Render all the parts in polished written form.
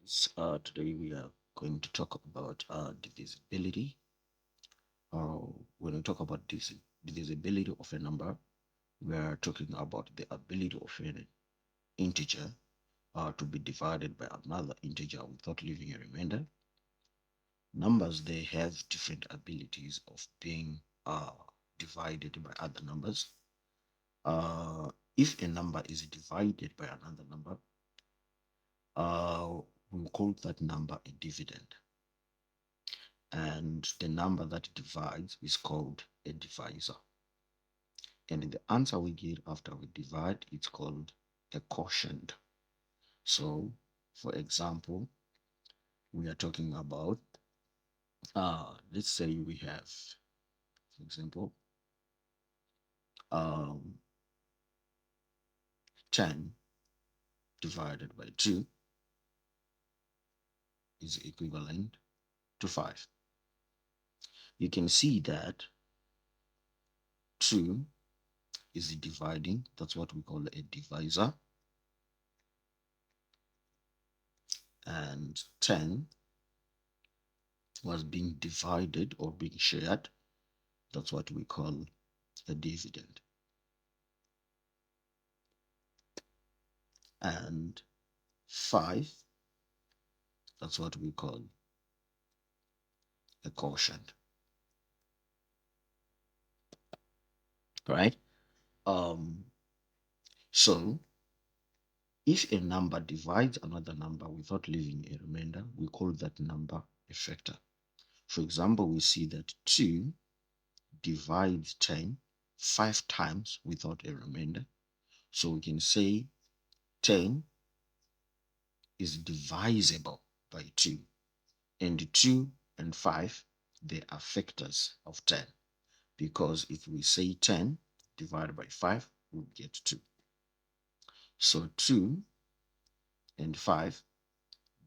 students. Today we are going to talk about divisibility. When we talk about divisibility of a number, we are talking about the ability of an integer to be divided by another integer without leaving a remainder. Numbers, they have different abilities of being divided by other numbers. If a number is divided by another number, uh, we call that number a dividend. And the number that divides is called a divisor. And the answer we get after we divide, it's called a quotient. So, for example, we are talking about, let's say we have, for example, um, 10 divided by 2 is equivalent to 5. You can see that 2 is dividing, that's what we call a divisor, and 10 was being divided or being shared. That's what we call a dividend. And 5, that's what we call a quotient, right? So if a number divides another number without leaving a remainder, we call that number a factor. For example, we see that 2 divides 10 5 times without a remainder. So we can say 10 is divisible by 2, and 2 and 5, they are factors of 10, because if we say 10 divided by 5, we'll get 2. So 2 and 5,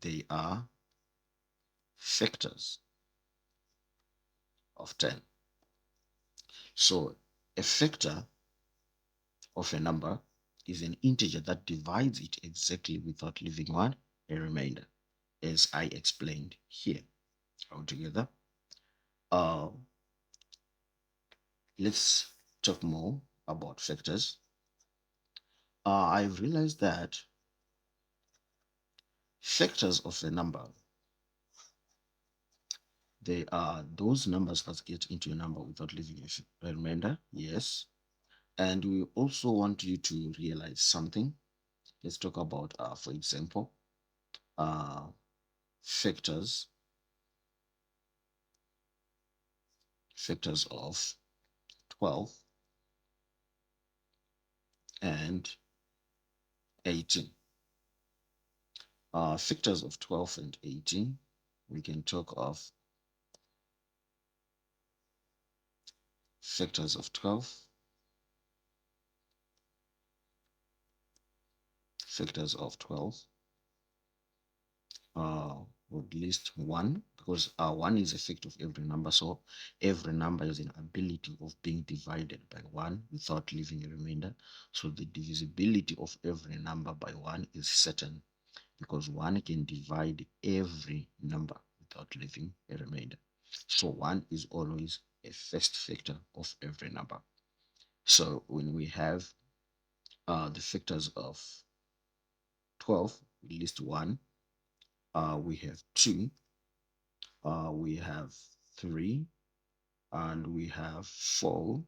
they are factors of 10. So a factor of a number is an integer that divides it exactly without leaving one a remainder, as I explained here. Altogether, uh, let's talk more about factors. I've realized that factors of a number, they are those numbers that get into a number without leaving a remainder. Yes. And we also want you to realize something. Let's talk about, for example, uh, factors of 12 and 18. Factors of 12 and 18, we can talk of factors of 12, factors of 12 would list 1, because 1 is a factor of every number. So every number has an ability of being divided by 1 without leaving a remainder. So the divisibility of every number by 1 is certain, because 1 can divide every number without leaving a remainder. So 1 is always a first factor of every number. So when we have the factors of 12, we list 1, we have 2, we have 3, and we have 4,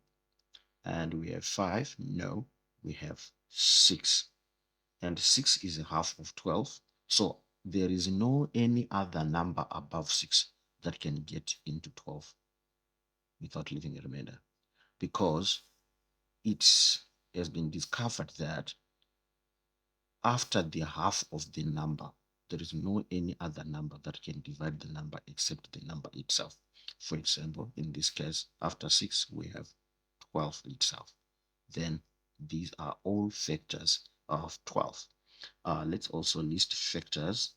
and we have 5. No, we have 6, and 6 is a half of 12. So there is no any other number above 6 that can get into 12 without leaving a remainder, because it has been discovered that after the half of the number, there is no any other number that can divide the number except the number itself. For example, in this case, after 6, we have 12 itself. Then these are all factors of 12. Let's also list factors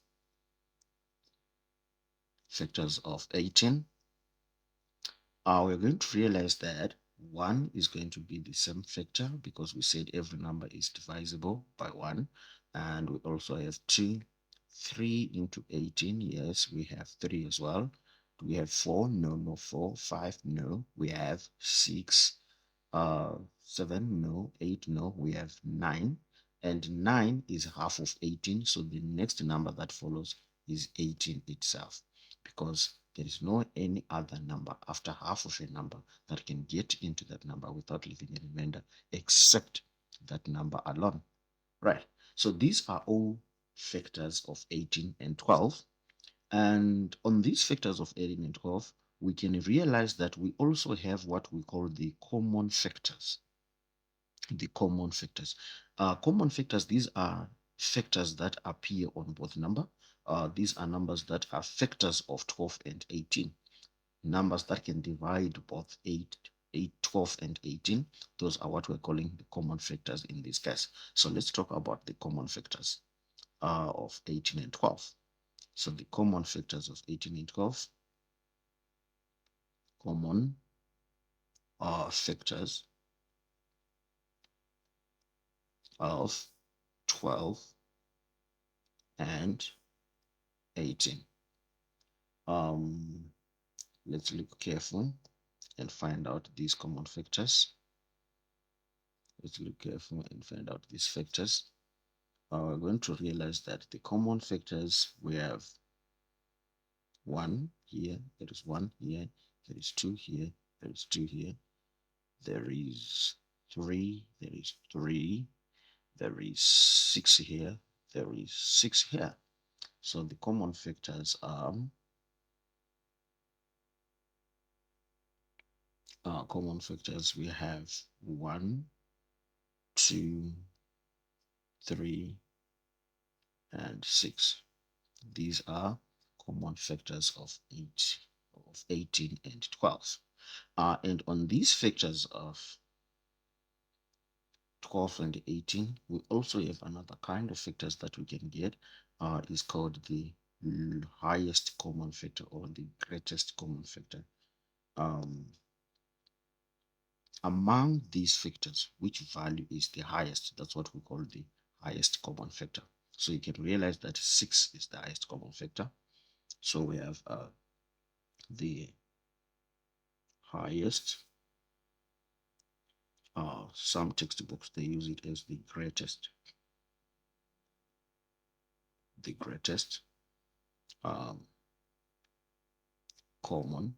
of 18. We're going to realize that 1 is going to be the same factor, because we said every number is divisible by 1. And we also have 2, 3 into 18, yes, we have 3 as well. Do we have 4? No, no 4. 5? No. We have 6. 7? No. 8? No. We have 9. And 9 is half of 18, so the next number that follows is 18 itself, because there is no any other number after half of a number that can get into that number without leaving a remainder except that number alone. Right. So these are all factors of 18 and 12. And on these factors of 18 and 12, we can realize that we also have what we call the common factors. The common factors. Common factors, these are factors that appear on both number. These are numbers that are factors of 12 and 18. Numbers that can divide both 12 and 18. Those are what we're calling the common factors in this case. So let's talk about the common factors of 18 and 12. So the common factors of 18 and 12, common factors of 12 and 18. Let's look careful and find out these common factors. Let's look careful and find out these factors. We're going to realize that the common factors, we have 1 here, there is 1 here, there is 2 here, there is 2 here, there is 3, there is 3, there is 6 here, there is 6 here. So the common factors are common factors. We have 1, 2, 3, and 6. These are common factors of 18 and 12. And on these factors of 12 and 18, we also have another kind of factors that we can get. Is called the highest common factor or the greatest common factor. Among these factors, which value is the highest? That's what we call the highest common factor. So you can realize that 6 is the highest common factor. So we have the highest. Some textbooks, they use it as the greatest. The greatest common.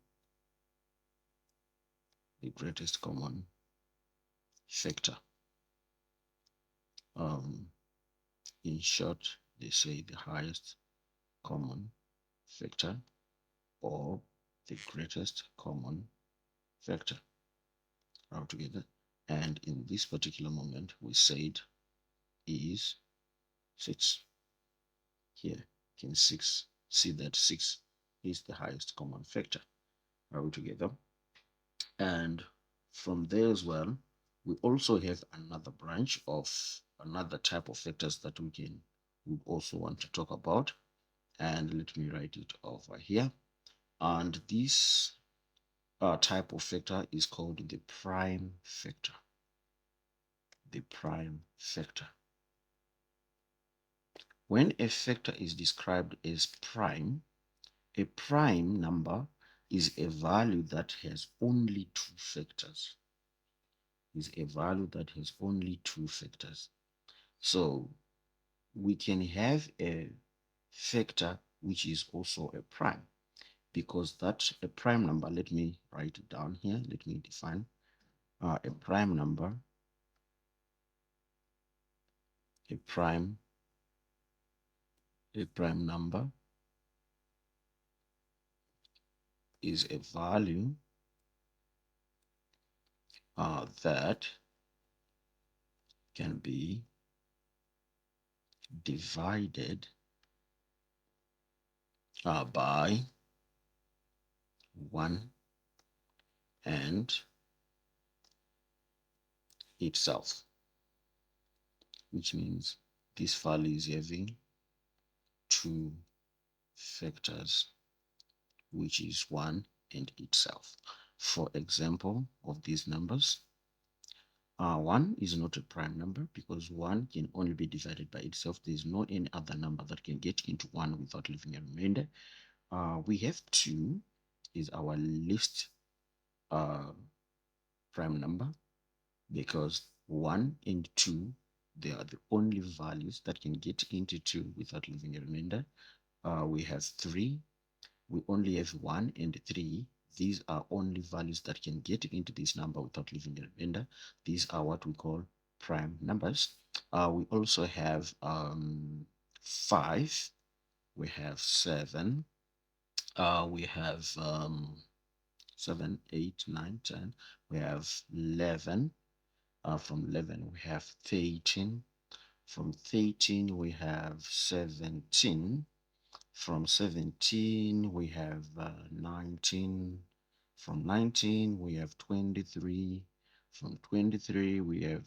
The greatest common factor. In short, they say the highest common factor or the greatest common factor altogether. And in this particular moment, we said is 6. Here, you can see that 6 is the highest common factor altogether. And from there as well, we also have another branch of another type of factors that we also want to talk about. And let me write it over here. And this type of factor is called the prime factor. The prime factor. When a factor is described as prime, a prime number is a value that has only 2 factors. Is a value that has only 2 factors. So we can have a factor which is also a prime, because that's a prime number. Let me write it down here. Let me define a prime number. A prime number is a value that can be divided by 1 and itself, which means this value is having 2 factors, which is 1 and itself. For example of these numbers, 1 is not a prime number because 1 can only be divided by itself. There's no any other number that can get into 1 without leaving a remainder. We have 2 is our least uh, prime number because 1 and 2, they are the only values that can get into 2 without leaving a remainder. We have 3. We only have 1 and 3. These are only values that can get into this number without leaving a remainder. These are what we call prime numbers. We also have 5. We have 7. We have 7, 8, 9, 10. We have 11. From 11, we have 13. From 13, we have 17. From 17, we have 19. From 19, we have 23. From 23, we have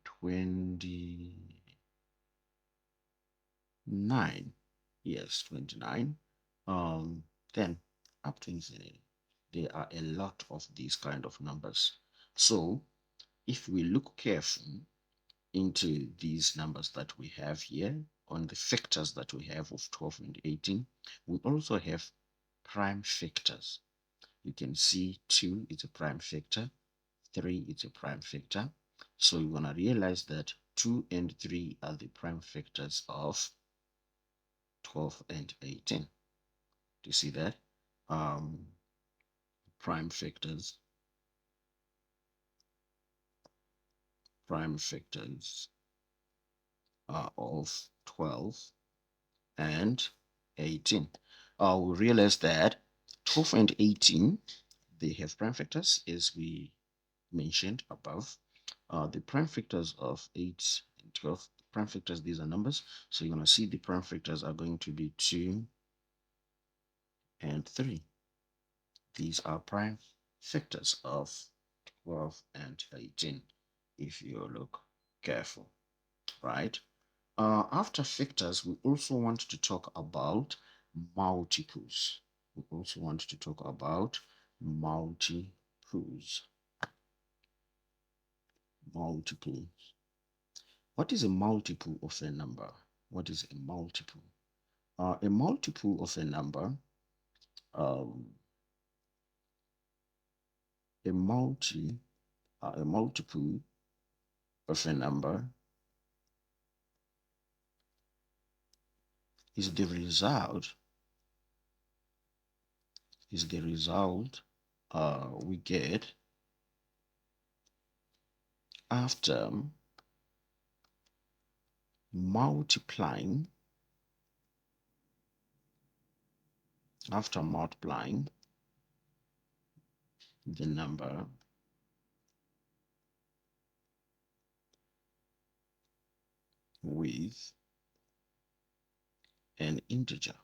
29. Yes, 29. Then up to infinity. There are a lot of these kind of numbers. So if we look carefully into these numbers that we have here on the factors that we have of 12 and 18, we also have prime factors. You can see 2 is a prime factor, 3 is a prime factor. So you're going to realize that 2 and 3 are the prime factors of 12 and 18. Do you see that? Prime factors, prime factors of 12 and 18. We realize that 12 and 18, they have prime factors as we mentioned above. The prime factors of 8 and 12, prime factors, these are numbers. So you're going to see the prime factors are going to be 2 and 3. These are prime factors of 12 and 18 if you look careful, right? After factors, we also want to talk about multiples. We also want to talk about multiples. Multiples. What is a multiple of a number? What is a multiple? A multiple of a number, um, a multiple of a number is the result we get after multiplying the number with an integer.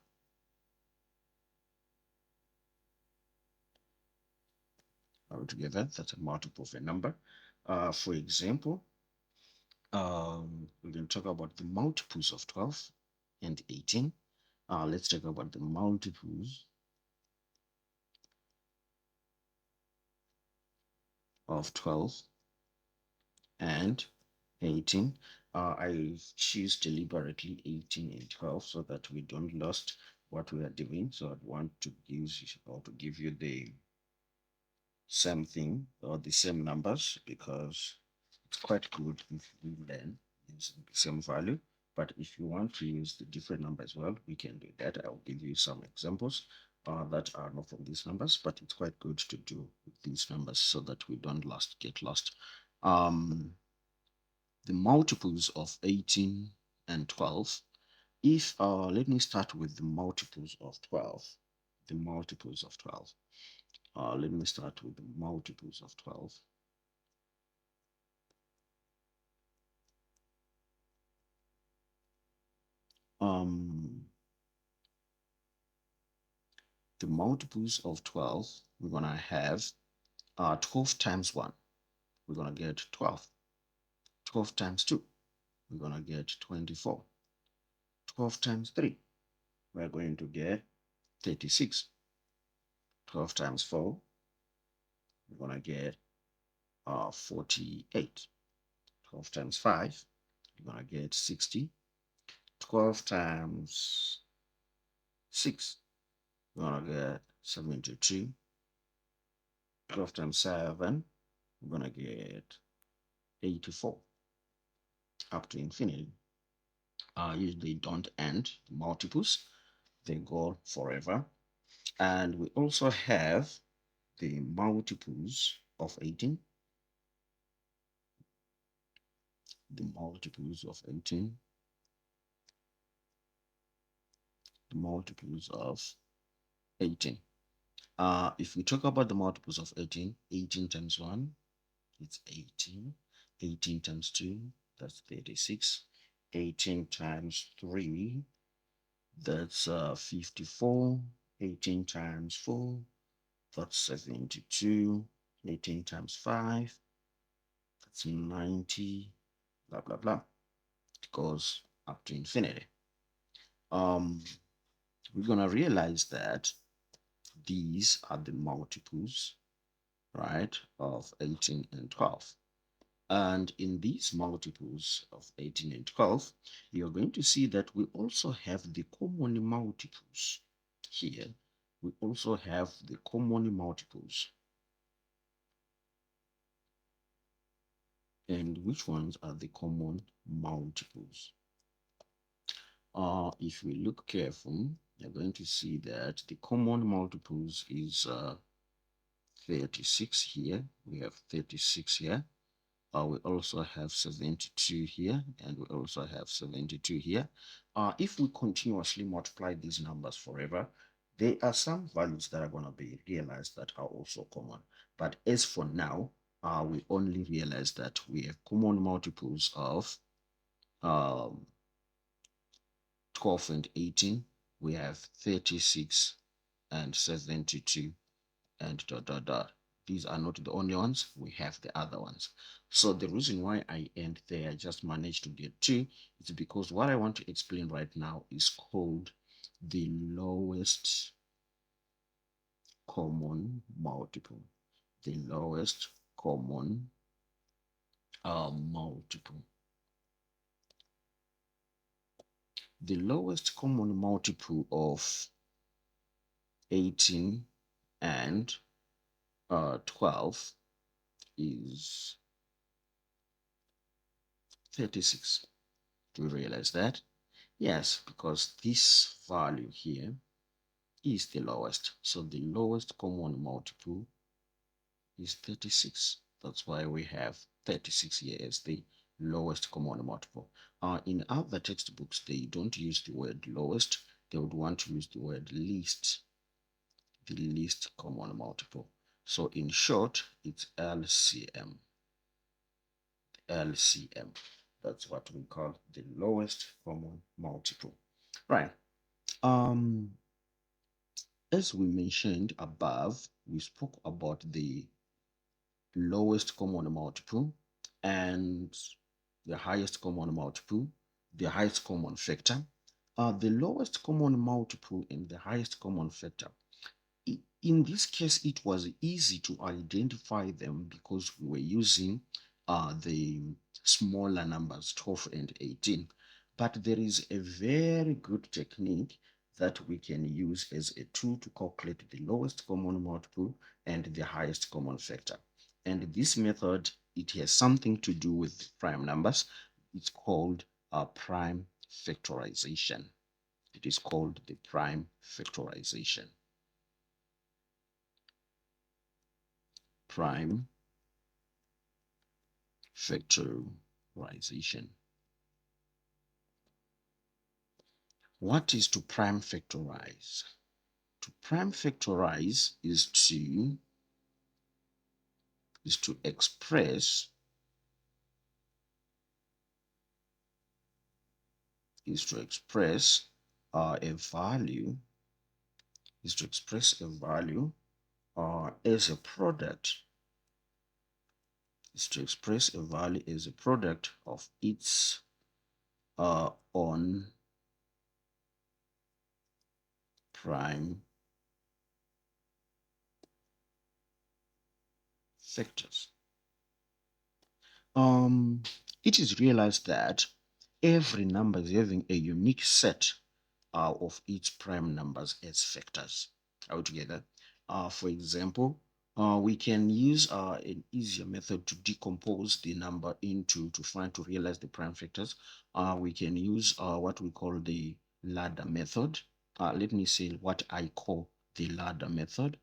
Altogether, that's a multiple of a number. For example, we're going to talk about the multiples of 12 and 18. Let's talk about the multiples of 12 and 18. I choose deliberately 18 and 12 so that we don't lose what we are doing. So I want to give you the same thing or the same numbers because it's quite good if we learn using the same value. But if you want to use the different number as well, we can do that. I'll give you some examples that are not from these numbers, but it's quite good to do with these numbers so that we don't get lost. The multiples of 18 and 12. If let me start with the multiples of 12. The multiples of 12. Let me start with the multiples of 12. The multiples of 12, we're going to have 12 times 1. We're going to get 12. 12 times 2, we're going to get 24. 12 times 3, we're going to get 36. 12 times 4, we're going to get 48. 12 times 5, you're going to get 60. 12 times 6, you're going to get 72. 12 times 7, we're going to get 84 up to infinity. Usually don't end multiples, they go forever. And we also have the multiples of 18. The multiples of 18. The multiples of 18. If we talk about the multiples of 18, 18 times 1, it's 18. 18 times 2, that's 36. 18 times 3, that's 54. 18 times 4, that's 72. 18 times 5, that's 90, blah, blah, blah. It goes up to infinity. We're going to realize that these are the multiples, right, of 18 and 12. And in these multiples of 18 and 12, you're going to see that we also have the common multiples here. We also have the common multiples. And which ones are the common multiples? If we look careful, you're going to see that the common multiples is 36 here. We have 36 here. We also have 72 here, and we also have 72 here. If we continuously multiply these numbers forever, there are some values that are going to be realized that are also common. But as for now, we only realize that we have common multiples of 12 and 18. We have 36 and 72 and dot dot dot. These are not the only ones, we have the other ones. So the reason why I end there, I just managed to get 2, is because what I want to explain right now is called the lowest common multiple. The lowest common multiple. The lowest common multiple of 18 and 12 is 36. Do you realize that? Yes, because this value here is the lowest. So the lowest common multiple is 36. That's why we have 36 here as the lowest common multiple. In other textbooks, they don't use the word lowest. They would want to use the word least, the least common multiple. So in short, it's LCM. LCM. That's what we call the lowest common multiple. Right. As we mentioned above, we spoke about the lowest common multiple and the highest common multiple, the highest common factor. The lowest common multiple and the highest common factor. In this case, it was easy to identify them because we were using the smaller numbers, 12 and 18. But there is a very good technique that we can use as a tool to calculate the lowest common multiple and the highest common factor. And this method, it has something to do with prime numbers. It's called prime factorization. It is called the prime factorization. Prime factorization. What is to prime factorize? To prime factorize is to express a value as a product of its own prime factors. um, it is realized that every number is having a unique set of its prime numbers as factors altogether. For example, we can use an easier method to decompose the number into to realize the prime factors. We can use what we call the ladder method. Let me say what I call the ladder method.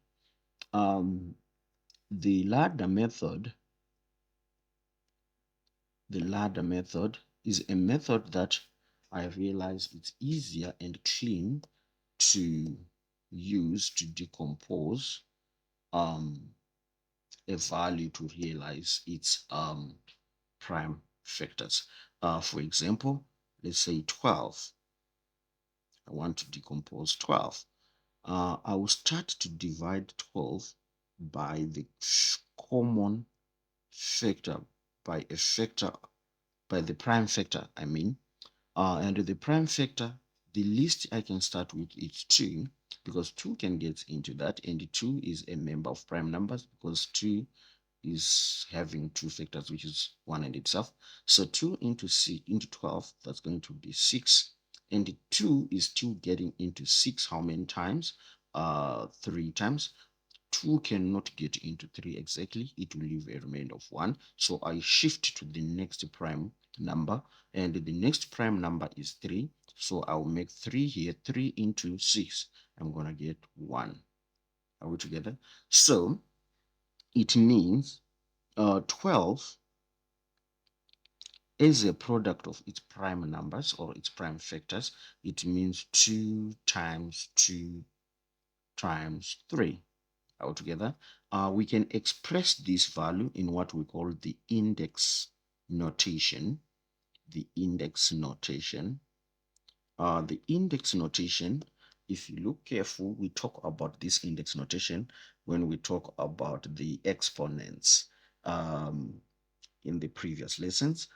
Um, the ladder method, the ladder method is a method that I realize it's easier and clean to use to decompose a value to realize its prime factors. For example, let's say 12. I want to decompose 12. I will start to divide 12 by the common factor, by a factor, by the prime factor, I mean. And the prime factor, the least I can start with is 2, because 2 can get into that, and 2 is a member of prime numbers because 2 is having two factors, which is 1 and itself. So 2 into 6 into 12, that's going to be 6. And 2 is still getting into 6 how many times? 3 times. 2 cannot get into 3 exactly. It will leave a remainder of 1. So I shift to the next prime number, and the next prime number is 3. So I'll make 3 here. 3 into 6, I'm going to get 1. Are we together? So it means 12 is a product of its prime numbers or its prime factors. It means 2 times 2 times 3 altogether. We can express this value in what we call the index notation. The index notation. The index notation, if you look careful, we talk about this index notation when we talk about the exponents in the previous lessons.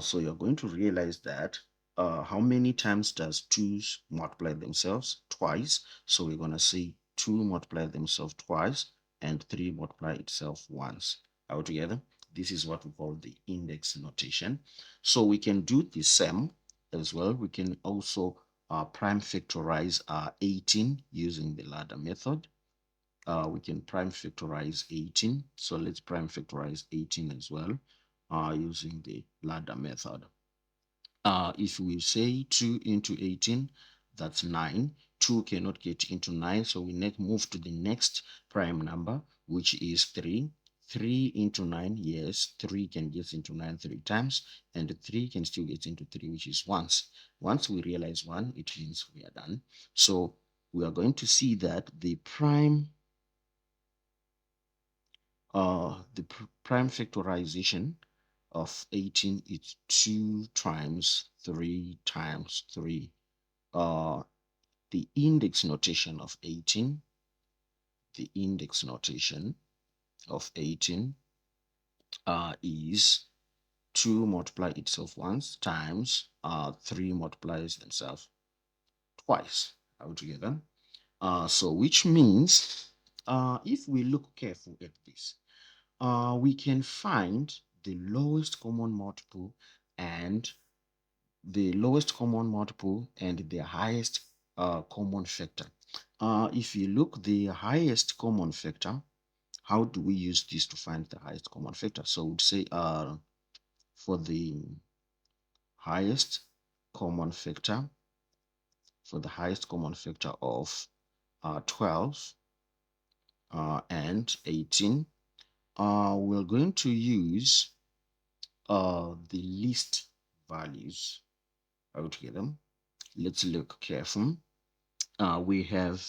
So you're going to realize that how many times does 2's multiply themselves? Twice. So we're going to say 2 multiply themselves twice and 3 multiply itself once. Altogether, this is what we call the index notation. So we can do the same as well. We can also prime factorize 18 using the ladder method. We can prime factorize 18. So let's prime factorize 18 as well using the ladder method. If we say 2 into 18, that's 9. 2 cannot get into 9, so we move to the next prime number, which is 3. 3 into 9, yes, 3 can get into 9 3 times, and 3 can still get into 3, which is once. Once we realize 1, it means we are done. So we are going to see that the prime factorization of 18 is 2 times 3 times 3. The index notation of 18, the index notation of 18 is 2 multiply itself once times 3 multiplies themselves twice altogether. So which means if we look careful at this, we can find the lowest common multiple and the highest common factor. If you look the highest common factor, how do we use this to find the highest common factor? So we'd say for the highest common factor, of 12 and 18, we're going to use the least values altogether. Let's look careful. We have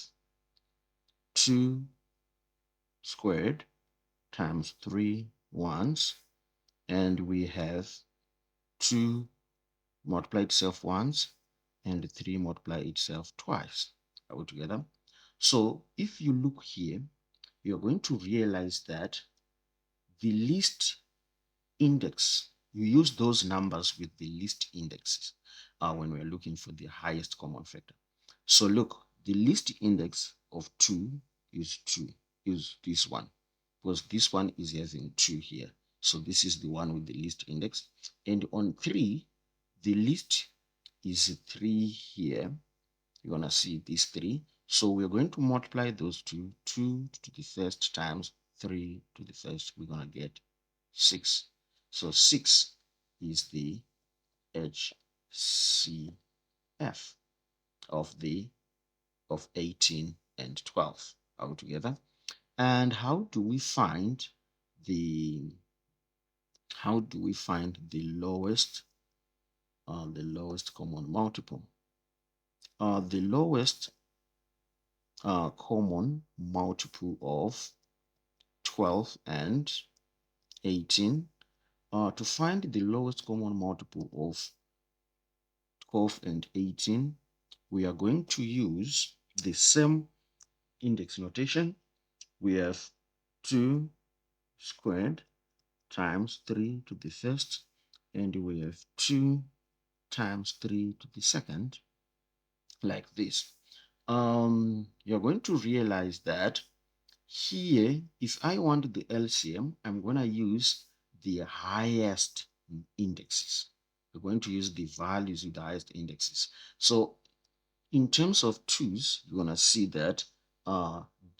2 squared times 3 once, and we have 2 multiply itself once and 3 multiply itself twice altogether. So if you look here, you're going to realize that the least index, you use those numbers with the least indexes when we're looking for the highest common factor. So look, the least index of 2 is 2, is this one, because this one is having 2 here. So this is the one with the least index. And on 3, the least is 3 here. You're going to see these 3. So we're going to multiply those two. 2 to the first times 3 to the first. We're going to get 6. So 6 is the HCF of 18 and 12 altogether. And how do we find the lowest common multiple? The lowest common multiple of 12 and 18. To find the lowest common multiple of 12 and 18, we are going to use the same index notation. We have 2 squared times 3 to the first, and we have 2 times 3 to the second, like this. You're going to realize that here, if I want the LCM, I'm going to use the highest indexes. We're going to use the values with the highest indexes. So in terms of 2's, you're going to see that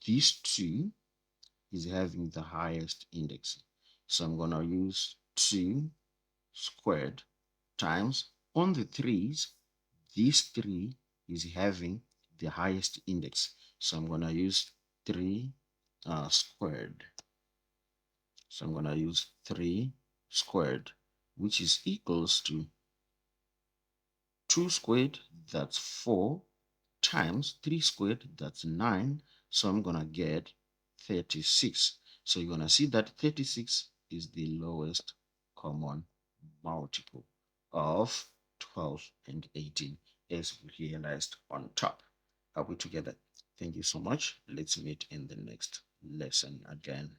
this 2 is having the highest index. So I'm going to use 2 squared times on the 3's. This 3 is having the highest index. So I'm going to use 3 squared. So I'm going to use 3 squared, which is equals to 2 squared, that's 4, times 3 squared, that's 9. So I'm going to get 36. So you're going to see that 36 is the lowest common multiple of 12 and 18, as we realized on top. Are we together? Thank you so much. Let's meet in the next lesson again.